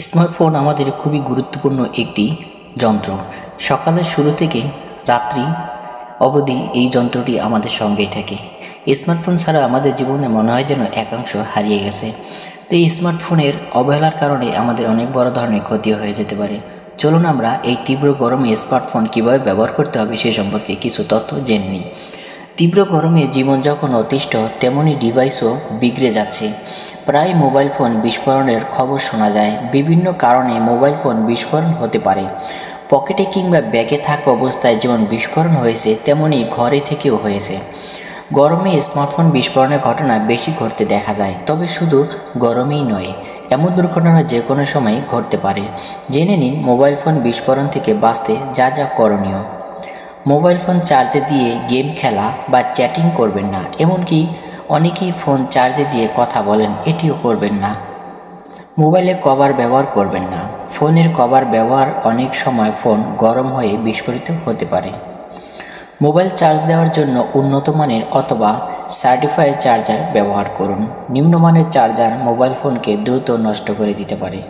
Smartphone আমাদের খুবই গুরুত্বপূর্ণ একটি যন্ত্র। সকালের শুরু থেকে রাত্রি অবধি এই যন্ত্রটি আমাদের সঙ্গেই থাকে। স্মার্টফোন ছাড়া আমাদের জীবনে মনে হয় যেন একাংশ হারিয়ে গেছে। তো এই স্মার্টফোনের অবহেলার কারণে আমাদের অনেক বড় ধরনের ক্ষতি হয়ে যেতে পারে। চলুন আমরা এই তীব্র গরমে স্মার্টফোন কীভাবে ব্যবহার করতে হবে সে সম্পর্কে কিছু তথ্য জেনে নিই। তীব্র গরমে জীবন যখন অতিষ্ঠ, তেমনি ডিভাইসও বিগড়ে যাচ্ছে। প্রায় মোবাইল ফোন বিস্ফোরণের খবর শোনা যায়। বিভিন্ন কারণে মোবাইল ফোন বিস্ফোরণ হতে পারে। পকেটে কিংবা ব্যাগে থাকা অবস্থায় যেমন বিস্ফোরণ হয়েছে, তেমনি ঘরে থেকেও হয়েছে। গরমে স্মার্টফোন বিস্ফোরণের ঘটনা বেশি ঘটতে দেখা যায়, তবে শুধু গরমেই নয়, এমন দুর্ঘটনা যে কোনো সময় ঘটতে পারে। জেনে নিন মোবাইল ফোন বিস্ফোরণ থেকে বাঁচতে যা যা করণীয়। মোবাইল ফোন চার্জে দিয়ে গেম খেলা বা চ্যাটিং করবেন না। এমনকি অনেকেই ফোন চার্জে দিয়ে কথা বলেন, এটিও করবেন না। মোবাইলে কভার ব্যবহার করবেন না। ফোনের কভার ব্যবহার অনেক সময় ফোন গরম হয়ে বিস্ফোরিত হতে পারে। মোবাইল চার্জ দেওয়ার জন্য উন্নত মানের অথবা সার্টিফাইড চার্জার ব্যবহার করুন। নিম্নমানের চার্জার মোবাইল ফোনকে দ্রুত নষ্ট করে দিতে পারে।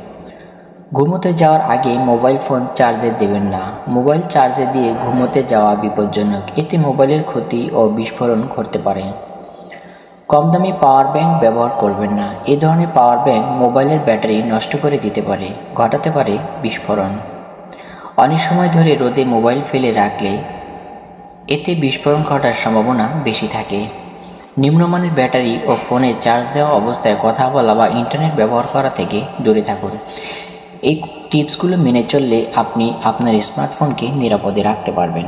ঘুমোতে যাওয়ার আগে মোবাইল ফোন চার্জে দেবেন না। মোবাইল চার্জে দিয়ে ঘুমোতে যাওয়া বিপজ্জনক। এতে মোবাইলের ক্ষতি ও বিস্ফোরণ ঘটতে পারে। কম দামি পাওয়ার ব্যাংক ব্যবহার করবেন না। এ ধরনের পাওয়ার ব্যাংক মোবাইলের ব্যাটারি নষ্ট করে দিতে পারে, ঘটাতে পারে বিস্ফোরণ। অনেক সময় ধরে রোদে মোবাইল ফেলে রাখলে এতে বিস্ফোরণ ঘটার সম্ভাবনা বেশি থাকে। নিম্নমানের ব্যাটারি ও ফোনে চার্জ দেওয়া অবস্থায় কথা বলা বা ইন্টারনেট ব্যবহার করা থেকে দূরে থাকুন। এই টিপসগুলো মেনে চললে আপনি আপনার স্মার্টফোনকে নিরাপদে রাখতে পারবেন।